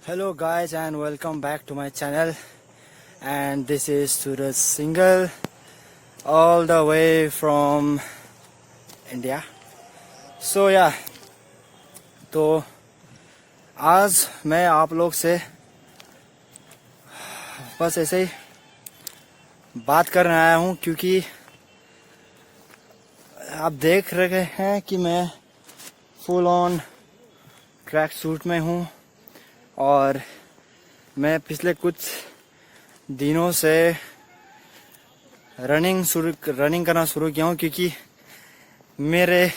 Hello guys and welcome back to my channel, and this is Suraj Singhal all the way from India. So yeah, तो आज मैं आप लोग से बस ऐसे ही बात करने आया हूँ क्योंकि आप देख रहे हैं कि मैं फुल ऑन ट्रैक सूट में हूँ और मैं पिछले कुछ दिनों से रनिंग करना शुरू किया हूँ क्योंकि मेरे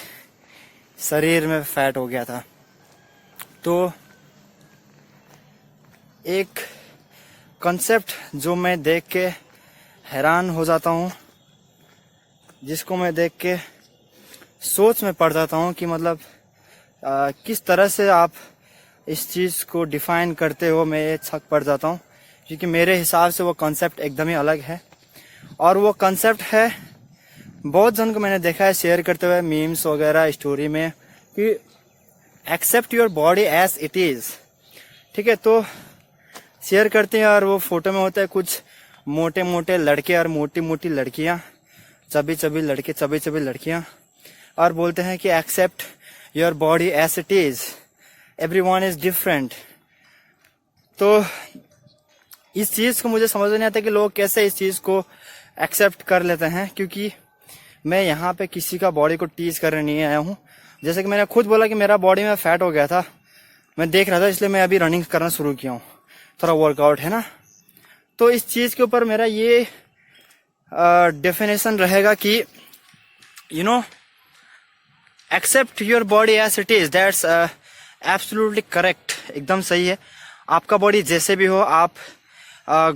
शरीर में फैट हो गया था। तो एक कॉन्सेप्ट जो मैं देख के हैरान हो जाता हूँ, जिसको मैं देख के सोच में पड़ जाता हूँ कि मतलब किस तरह से आप इस चीज़ को डिफाइन करते हो, मैं ये छक पड़ जाता हूँ क्योंकि मेरे हिसाब से वो कॉन्सेप्ट एकदम ही अलग है। और वो कॉन्सेप्ट है, बहुत जन को मैंने देखा है शेयर करते हुए मीम्स वगैरह स्टोरी में, कि accept your body as it is. ठीक है, तो शेयर करते हैं और वो फोटो में होता है कुछ मोटे मोटे लड़के और मोटी मोटी लड़कियाँ, चबी चबी लड़के, चबी चबी लड़कियाँ, और बोलते हैं कि accept your body as it is, everyone is different. तो इस चीज़ को मुझे समझ नहीं आता कि लोग कैसे इस चीज़ को एक्सेप्ट कर लेते हैं, क्योंकि मैं यहाँ पे किसी का बॉडी को टीज करने नहीं आया हूँ। जैसे कि मैंने खुद बोला कि मेरा बॉडी में फैट हो गया था, मैं देख रहा था, इसलिए मैं अभी रनिंग करना शुरू किया हूँ, थोड़ा वर्कआउट है ना। तो इस चीज़ के ऊपर मेरा ये डेफिनेशन रहेगा कि you know, accept your body as it is, that's absolutely correct, एकदम सही है। आपका बॉडी जैसे भी हो, आप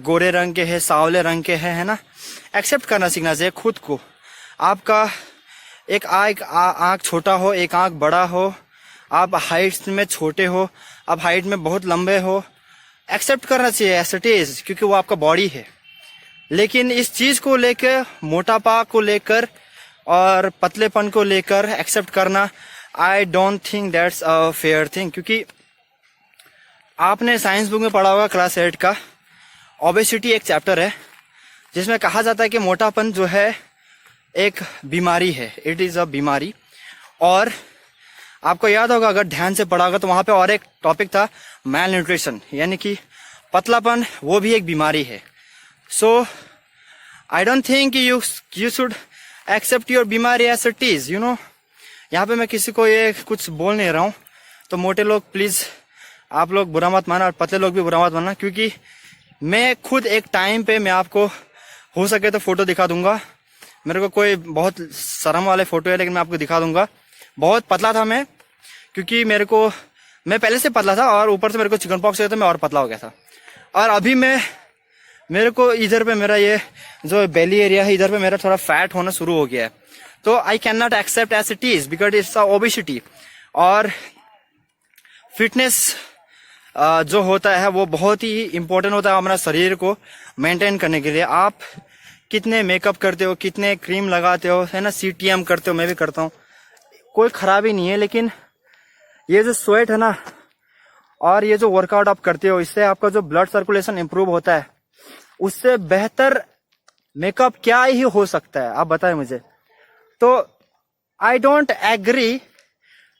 गोरे रंग के हैं, सांवले रंग के हैं, है ना, एक्सेप्ट करना सीखना चाहिए खुद को। आपका एक आँख छोटा हो, एक आँख बड़ा हो, आप हाइट में छोटे हो, आप हाइट में बहुत लंबे हो, एक्सेप्ट करना चाहिए एज इट इज, क्योंकि वो आपका बॉडी है। लेकिन इस चीज़ को लेकर, मोटापा को लेकर और पतलेपन को लेकर एक्सेप्ट करना, आई don't think that's a fair thing. क्योंकि आपने साइंस बुक में पढ़ा होगा क्लास 8 का ओबेसिटी एक चैप्टर है, जिसमें कहा जाता है कि मोटापन जो है एक बीमारी है, इट इज़ अ बीमारी। और आपको याद होगा, अगर ध्यान से पढ़ा होगा, तो वहाँ पे और एक टॉपिक था मैल न्यूट्रिशन, यानी कि पतलापन, वो भी एक बीमारी है। So I don't think you should accept your बीमारी as it is, you know. यहाँ पे मैं किसी को ये कुछ बोल नहीं रहा हूँ, तो मोटे लोग प्लीज़ आप लोग बुरा मत माना और पतले लोग भी बुरा मत मानना, क्योंकि मैं खुद एक टाइम पे, मैं आपको हो सके तो फोटो दिखा दूंगा, मेरे को कोई बहुत शर्म वाले फोटो है लेकिन मैं आपको दिखा दूंगा। बहुत पतला था मैं, क्योंकि मैं पहले से पतला था और ऊपर से मेरे को चिकन पॉक्स हो गया था, मैं और पतला हो गया था। और अभी मेरे को इधर पे मेरा ये जो बेली एरिया है, इधर पे मेरा थोड़ा फैट होना शुरू हो गया है। तो I can not accept as it is because it's obesity. और फिटनेस जो होता है वो बहुत ही इम्पोर्टेंट होता है हमारा शरीर को मेंटेन करने के लिए। आप कितने मेकअप करते हो, कितने क्रीम लगाते हो, है ना, सीटीएम करते हो, मैं भी करता हूँ, कोई खराबी नहीं है। लेकिन ये जो स्वेट है ना, और ये जो वर्कआउट आप करते हो, इससे आपका जो ब्लड सर्कुलेशन इंप्रूव होता है, उससे बेहतर मेकअप क्या ही हो सकता है, आप बताएं मुझे। तो I don't agree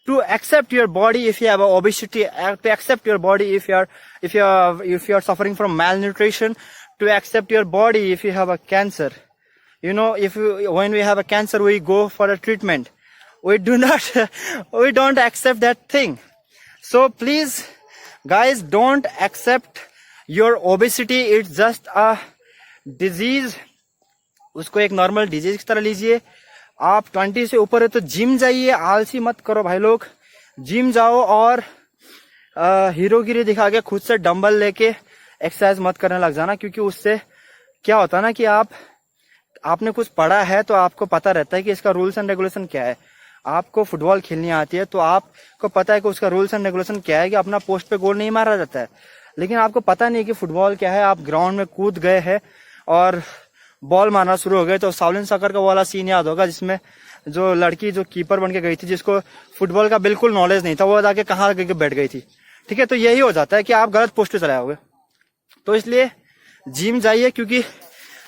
to accept your body if you have obesity, to accept your body if you are suffering from malnutrition, to accept your body if you have a cancer. You know, when we have a cancer, we go for a treatment. We don't accept that thing. So please guys, don't accept your obesity. It's just a disease. उसको एक normal disease की तरह लीजिए। आप 20 से ऊपर है तो जिम जाइए, आलसी मत करो भाई लोग, जिम जाओ और हीरोगिरी दिखा के खुद से डंबल लेके एक्सरसाइज मत करने लग जाना। क्योंकि उससे क्या होता है ना, कि आपने कुछ पढ़ा है तो आपको पता रहता है कि इसका रूल्स एंड रेगुलेशन क्या है। आपको फुटबॉल खेलनी आती है तो आपको पता है कि उसका रूल्स एंड रेगुलेशन क्या है, कि अपना पोस्ट पे गोल नहीं मारा जाता है। लेकिन आपको पता नहीं कि फुटबॉल क्या है। आप ग्राउंड में कूद गए हैं और बॉल मारना शुरू हो गए। तो शाओलिन सॉकर का वाला सीन याद होगा, जिसमें जो लड़की जो कीपर बन के गई थी, जिसको फुटबॉल का बिल्कुल नॉलेज नहीं था, वो जाके कहाँ बैठ गई थी। ठीक है, तो यही हो जाता है कि आप गलत पोस्टर चले आओगे। तो इसलिए जिम जाइए, क्योंकि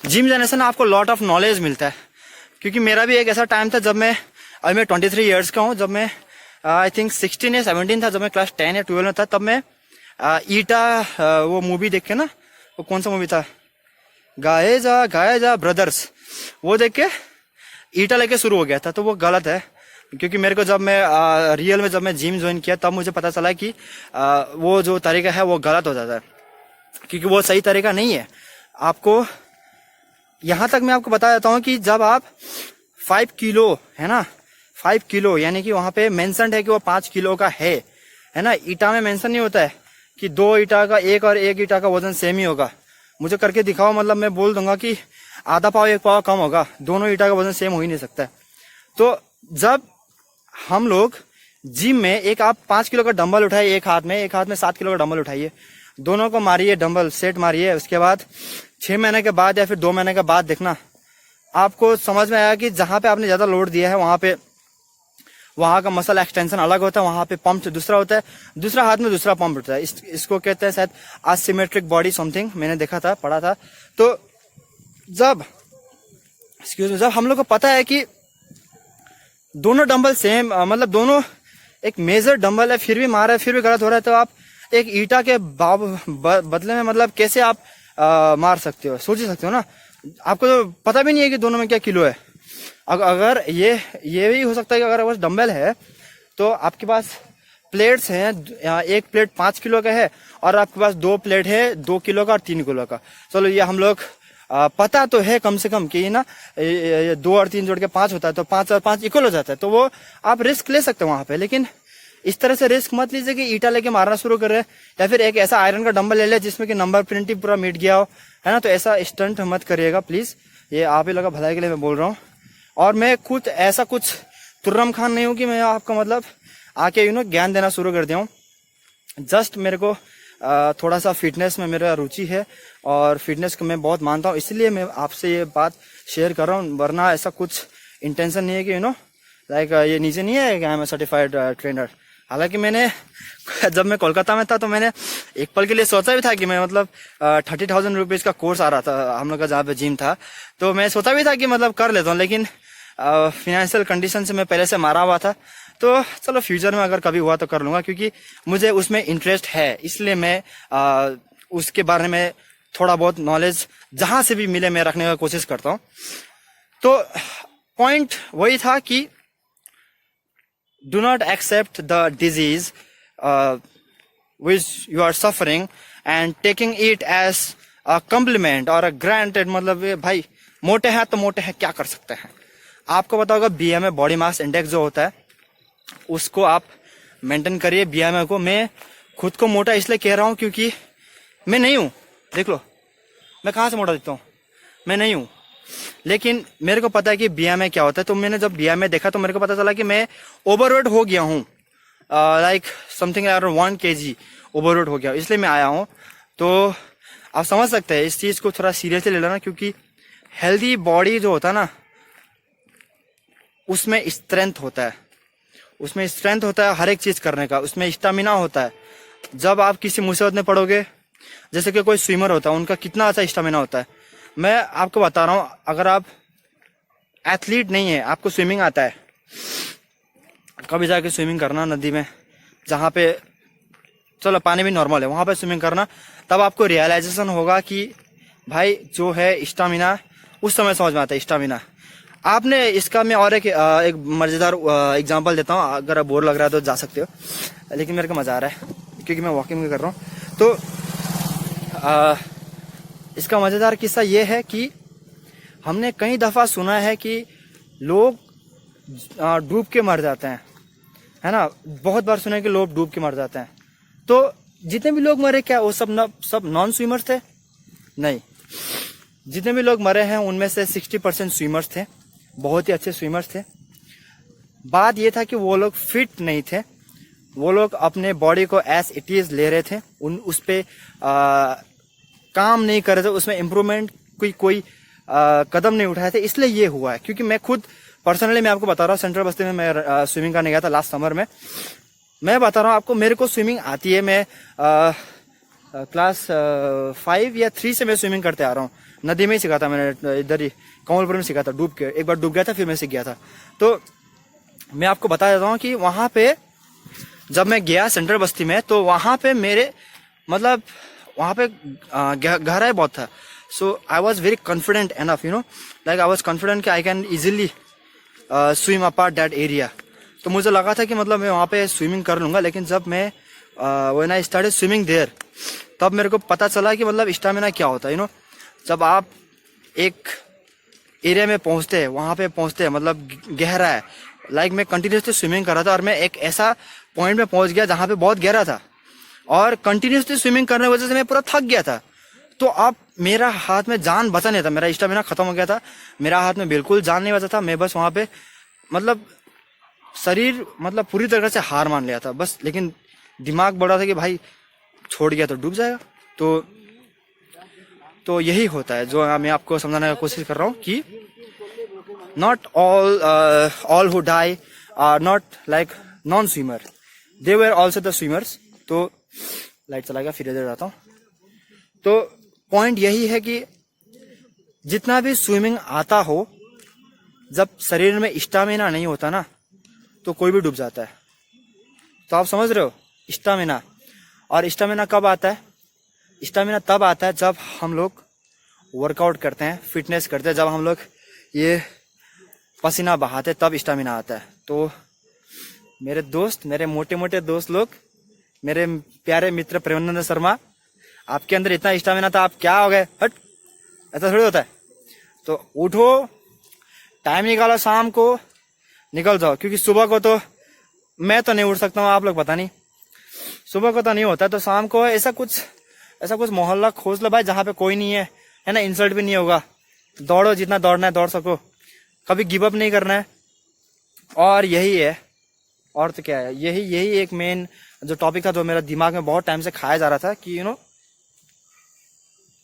जिम जाने से ना आपको लॉट ऑफ नॉलेज मिलता है। क्योंकि मेरा भी एक ऐसा टाइम था जब मैं 23 ईयर्स का हूँ, जब मैं आई थिंक 16 या 17 था, जब मैं क्लास 10 या 12 में था, तब मैं ईटा वो मूवी देख के ना, वो कौन सा मूवी था, गाए जा ब्रदर्स, वो देख के ईटा लेके शुरू हो गया था। तो वो गलत है, क्योंकि मेरे को जब मैं रियल में जब मैं जिम ज्वाइन किया तब मुझे पता चला कि वो जो तरीका है वो गलत हो जाता है, क्योंकि वो सही तरीका नहीं है। आपको यहाँ तक मैं आपको बता देता हूँ कि जब आप 5 किलो है ना, 5 किलो यानी कि वहां पे मेंशन है कि वो 5 किलो का है ना। ईटा में मेंशन नहीं होता है कि 2 ईटा का एक और एक ईटा का वजन सेम ही होगा। मुझे करके दिखाओ, मतलब मैं बोल दूंगा कि आधा पाव 1 पाव कम होगा, दोनों ईटा का वजन सेम हो ही नहीं सकता है। तो जब हम लोग जिम में एक आप 5 किलो का डंबल उठाइए एक हाथ में 7 किलो का डंबल उठाइए, दोनों को मारिए, डंबल सेट मारिए। उसके बाद 6 महीने के बाद या फिर 2 महीने के बाद देखना आपको समझ में आया कि जहां पे आपने ज्यादा लोड दिया है वहां का मसल एक्सटेंशन अलग होता है, वहां पे पंप दूसरा होता है, दूसरा हाथ में दूसरा पंप होता है। इसको कहते हैं शायद असिमेट्रिक बॉडी समथिंग, मैंने देखा था, पढ़ा था। तो जब हम लोग को पता है कि दोनों डंबल सेम, मतलब दोनों एक मेजर डंबल है, फिर भी मार है, फिर भी गलत हो रहा है, तो आप एक ईटा के बदले में मतलब कैसे आप मार सकते हो, सोच ही सकते हो ना। आपको तो पता भी नहीं है कि दोनों में क्या किलो है। अगर ये भी हो सकता है कि अगर बस डंबल है तो आपके पास प्लेट्स हैं, एक प्लेट 5 किलो का है और आपके पास 2 प्लेट है 2 किलो का और 3 किलो का। चलो ये हम लोग पता तो है कम से कम कि ना 2 और 3 जोड़ के 5 होता है, तो 5 और 5 इक्वल हो जाता है। तो वो आप रिस्क ले सकते हो वहां पे, लेकिन इस तरह से रिस्क मत लीजिए कि ईटा लेके मारना शुरू कर रहे हैं, या फिर एक ऐसा आयरन का डंबल ले ले जिसमें कि नंबर प्रिंट ही पूरा मिट गया हो, है ना। तो ऐसा स्टंट मत करिएगा प्लीज, ये आप ही लोग भलाई के लिए मैं बोल रहा हूँ। और मैं खुद ऐसा कुछ तुर्रम खान नहीं हूँ कि मैं आपको मतलब आके ज्ञान देना शुरू कर दिया हूँ। जस्ट मेरे को थोड़ा सा फिटनेस में मेरा रुचि है और फिटनेस को मैं बहुत मानता हूँ, इसलिए मैं आपसे ये बात शेयर कर रहा हूँ। वरना ऐसा कुछ इंटेंशन नहीं है कि लाइक ये नीचे नहीं है कि आई एम सर्टिफाइड ट्रेनर। हालांकि मैंने जब मैं कोलकाता में था तो मैंने एक पल के लिए सोचा भी था कि मैं मतलब 30,000 रुपीज का कोर्स आ रहा था हम लोग का, जहाँ पे जिम था, तो मैं सोचा भी था कि मतलब कर लेता हूँ, लेकिन फाइनेंशियल कंडीशन से मैं पहले से मारा हुआ था। तो चलो फ्यूचर में अगर कभी हुआ तो कर लूंगा, क्योंकि मुझे उसमें इंटरेस्ट है, इसलिए मैं उसके बारे में थोड़ा बहुत नॉलेज जहां से भी मिले मैं रखने का कोशिश करता हूँ। तो पॉइंट वही था कि do not accept the disease which you are suffering and taking it as a compliment or a granted। मतलब भाई मोटे हैं तो मोटे हैं, क्या कर सकते हैं। आपको पता होगा BMI बॉडी मास इंडेक्स जो होता है उसको आप मेंटेन करिए। BMI को मैं खुद को मोटा इसलिए कह रहा हूँ क्योंकि मैं नहीं हूँ, देख लो मैं कहाँ से मोटा दिखता हूँ, मैं नहीं हूँ, लेकिन मेरे को पता है कि BMI क्या होता है। तो मैंने जब BMI देखा तो मेरे को पता चला कि मैं ओवरवेट हो गया हूँ, like something around 1 kg overweight हो गया, इसलिए मैं आया हूँ। तो आप समझ सकते हैं इस चीज को थोड़ा सीरियसली ले लेना, क्योंकि हेल्दी बॉडी जो होता है ना उसमें स्ट्रेंथ होता है, उसमें स्ट्रेंथ होता है हर एक चीज करने का, उसमें स्टामिना होता है। जब आप किसी मुसीबत में पड़ोगे, जैसे कि कोई स्विमर होता है, उनका कितना अच्छा स्टामिना होता है। मैं आपको बता रहा हूँ, अगर आप एथलीट नहीं है, आपको स्विमिंग आता है, कभी जाके स्विमिंग करना नदी में, जहाँ पे चलो पानी भी नॉर्मल है, वहां पे स्विमिंग करना, तब आपको रियलाइजेशन होगा कि भाई जो है स्टामिना, उस समय समझ में आता है स्टामिना। आपने इसका मैं और एक मजेदार एग्जांपल देता हूँ, अगर बोर लग रहा है तो जा सकते हो, लेकिन मेरे को मजा आ रहा है क्योंकि मैं वॉकिंग भी कर रहा हूँ। तो इसका मजेदार किस्सा ये है कि हमने कई दफा सुना है कि लोग डूब के मर जाते हैं, है ना। बहुत बार सुना है कि लोग डूब के मर जाते हैं। तो जितने भी लोग मरे, क्या वो सब नॉन स्विमर्स थे? नहीं, जितने भी लोग मरे हैं उनमें से 60% स्विमर्स थे, बहुत ही अच्छे स्विमर्स थे। बात ये था कि वो लोग फिट नहीं थे, वो लोग अपने बॉडी को एज इट इज ले रहे थे, उस पे काम नहीं कर रहे थे, उसमें इम्प्रूवमेंट कोई कदम नहीं उठाए थे, इसलिए ये हुआ है। क्योंकि मैं खुद पर्सनली मैं आपको बता रहा हूँ, सेंट्रल बस्ती में मैं स्विमिंग करने गया था लास्ट समर में। मैं बता रहा हूँ आपको, मेरे को स्विमिंग आती है। मैं क्लास 5 या 3 से मैं स्विमिंग करते आ रहा हूँ। नदी में ही सीखा था मैंने, इधर ही कमलपुर में सीखा था, डूब के। एक बार डूब गया था, फिर मैं सीख गया था। तो मैं आपको बता देता हूँ कि वहाँ पे जब मैं गया सेंट्रल बस्ती में, तो वहाँ पे मेरे मतलब वहाँ पे गहराई बहुत था। So I was very confident enough, you know, like I was confident कि I can easily swim apart that area. तो मुझे लगा था कि मतलब मैं वहाँ पे स्विमिंग कर लूँगा। लेकिन जब मैं when I started swimming there, तब मेरे को पता चला कि मतलब स्टेमिना क्या होता है, यू नो। जब आप एक एरिया में पहुँचते हैं, वहाँ पे पहुँचते हैं, मतलब गहरा है। लाइक मैं कंटिन्यूसली स्विमिंग कर रहा था और मैं एक ऐसा पॉइंट में पहुँच गया जहाँ पे बहुत गहरा था, और कंटिन्यूसली स्विमिंग करने की वजह से मैं पूरा थक गया था। तो अब मेरा हाथ में जान बचा नहीं था, मेरा स्टेमिना खत्म हो गया था, मेरा हाथ में बिल्कुल जान नहीं बचा था। मैं बस वहाँ पे मतलब शरीर मतलब पूरी तरह से हार मान लिया था बस। लेकिन दिमाग बढ़ा था कि भाई छोड़ गया तो डूब जाएगा। तो यही होता है जो मैं आपको समझाने की कोशिश कर रहा हूँ कि not all who die are not like non swimmer, they were also the swimmers. तो लाइट चला गया, फिर इधर जाता हूँ। तो पॉइंट यही है कि जितना भी स्विमिंग आता हो, जब शरीर में स्टामिना नहीं होता ना, तो कोई भी डूब जाता है। तो आप समझ रहे हो, स्टामिना। और स्टामिना कब आता है? स्टामिना तब आता है जब हम लोग वर्कआउट करते हैं, फिटनेस करते हैं, जब हम लोग ये पसीना बहाते, तब स्टामिना आता है। तो मेरे दोस्त, मेरे मोटे मोटे दोस्त लोग, मेरे प्यारे मित्र प्रेमानंद शर्मा, आपके अंदर इतना स्टामिना था, आप क्या हो गए, हट, ऐसा थोड़ी होता है। तो उठो, टाइम निकालो, शाम को निकल जाओ। क्योंकि सुबह को तो मैं तो नहीं उठ सकता हूँ, आप लोग पता नहीं, सुबह को तो नहीं होता। तो शाम को ऐसा कुछ मोहल्ला खोज लो भाई, जहाँ पे कोई नहीं है ना, इंसल्ट भी नहीं होगा। दौड़ो, जितना दौड़ना है दौड़ सको, कभी गिव अप नहीं करना है। और यही है, और तो क्या है, यही एक मेन जो टॉपिक था, जो मेरा दिमाग में बहुत टाइम से खाया जा रहा था कि यू नो,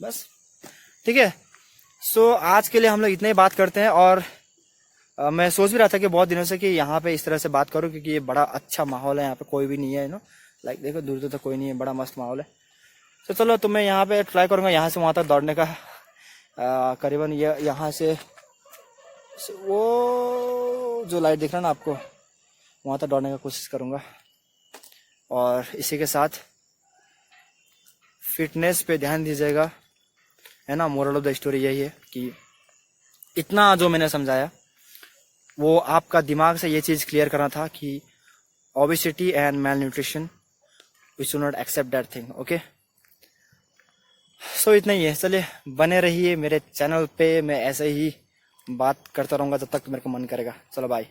बस ठीक है। सो आज के लिए हम लोग इतने ही बात करते हैं। और मैं सोच भी रहा था कि बहुत दिनों से कि यहाँ पे इस तरह से बात करूँ, क्योंकि ये बड़ा अच्छा माहौल है, यहाँ पे कोई भी नहीं है, यू नो, लाइक देखो दूर दूर तक कोई नहीं है, बड़ा मस्त माहौल है। तो चलो, तो मैं यहाँ पे ट्राई करूँगा यहाँ से वहाँ तक दौड़ने का, करीबन ये यहाँ से वो जो लाइट दिख रहा है ना आपको, वहाँ तक दौड़ने का कोशिश करूँगा। और इसी के साथ फिटनेस पे ध्यान दीजिएगा, है ना। मोरल ऑफ द स्टोरी यही है कि इतना जो मैंने समझाया, वो आपका दिमाग से ये चीज़ क्लियर करना था कि obesity and malnutrition, we should not accept that thing, okay. So इतना ही है। चलिए, बने रहिए मेरे चैनल पे, मैं ऐसे ही बात करता रहूँगा जब तक मेरे को मन करेगा। चलो बाय।